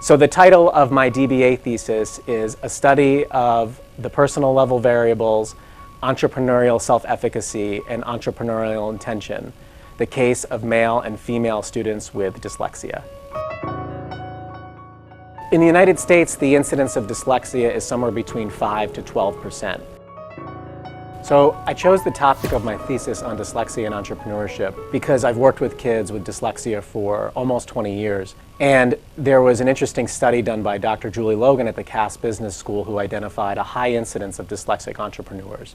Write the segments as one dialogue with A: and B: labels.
A: So the title of my DBA thesis is A Study of the Personal Level Variables, Entrepreneurial Self-efficacy, and Entrepreneurial Intention, the case of male and female students with dyslexia. In the United States, the incidence of dyslexia is somewhere between 5 to 12%. So I chose the topic of my thesis on dyslexia and entrepreneurship because I've worked with kids with dyslexia for almost 20 years. And there was an interesting study done by Dr. Julie Logan at the Cass Business School who identified a high incidence of dyslexic entrepreneurs.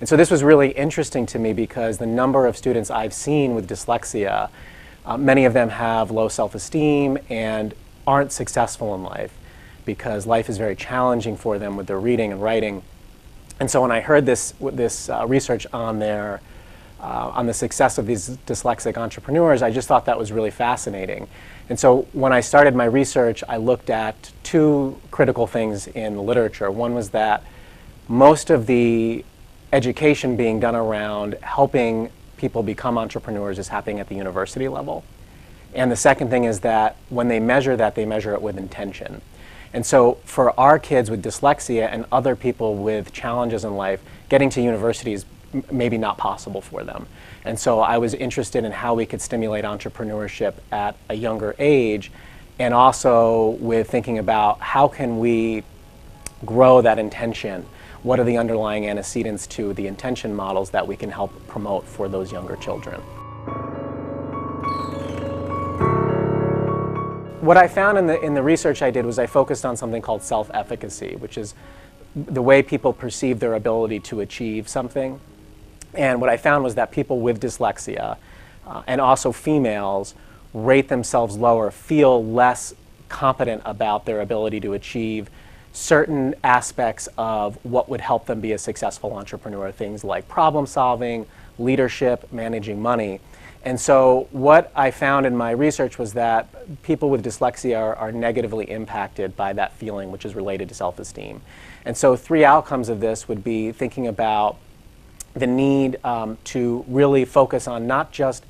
A: And so this was really interesting to me because the number of students I've seen with dyslexia, many of them have low self-esteem and aren't successful in life because life is very challenging for them with their reading and writing. And so when I heard this research on the success of these dyslexic entrepreneurs, I just thought that was really fascinating. And so when I started my research, I looked at two critical things in literature. One was that most of the education being done around helping people become entrepreneurs is happening at the university level. And the second thing is that when they measure that, they measure it with intention. And so for our kids with dyslexia and other people with challenges in life, getting to university is maybe not possible for them. And so I was interested in how we could stimulate entrepreneurship at a younger age, and also with thinking about how can we grow that intention. What are the underlying antecedents to the intention models that we can help promote for those younger children? What I found in the research I did was I focused on something called self-efficacy, which is the way people perceive their ability to achieve something. And what I found was that people with dyslexia, and also females, rate themselves lower, feel less competent about their ability to achieve certain aspects of what would help them be a successful entrepreneur, things like problem solving, leadership, managing money. And so what I found in my research was that people with dyslexia are negatively impacted by that feeling, which is related to self-esteem. And so three outcomes of this would be thinking about the need to really focus on not just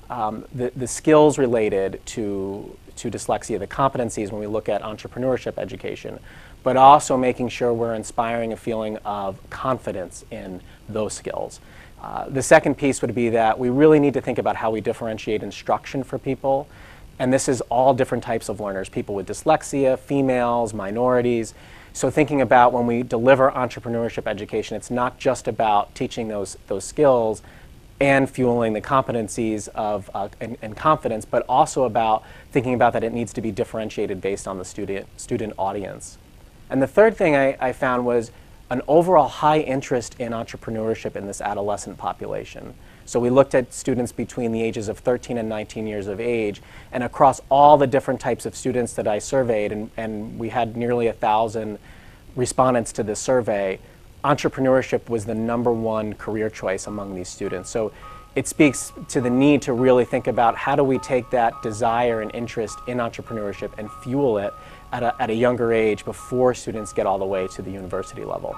A: the skills related to dyslexia, the competencies when we look at entrepreneurship education, but also making sure we're inspiring a feeling of confidence in those skills. The second piece would be that we really need to think about how we differentiate instruction for people. And this is all different types of learners, people with dyslexia, females, minorities. So thinking about when we deliver entrepreneurship education, it's not just about teaching those skills and fueling the competencies of and confidence, but also about thinking about that it needs to be differentiated based on the student audience. And the third thing I found was an overall high interest in entrepreneurship in this adolescent population. So we looked at students between the ages of 13 and 19 years of age, and across all the different types of students that I surveyed, and we had nearly 1,000 respondents to this survey, entrepreneurship was the #1 career choice among these students. So it speaks to the need to really think about how do we take that desire and interest in entrepreneurship and fuel it at a younger age before students get all the way to the university level.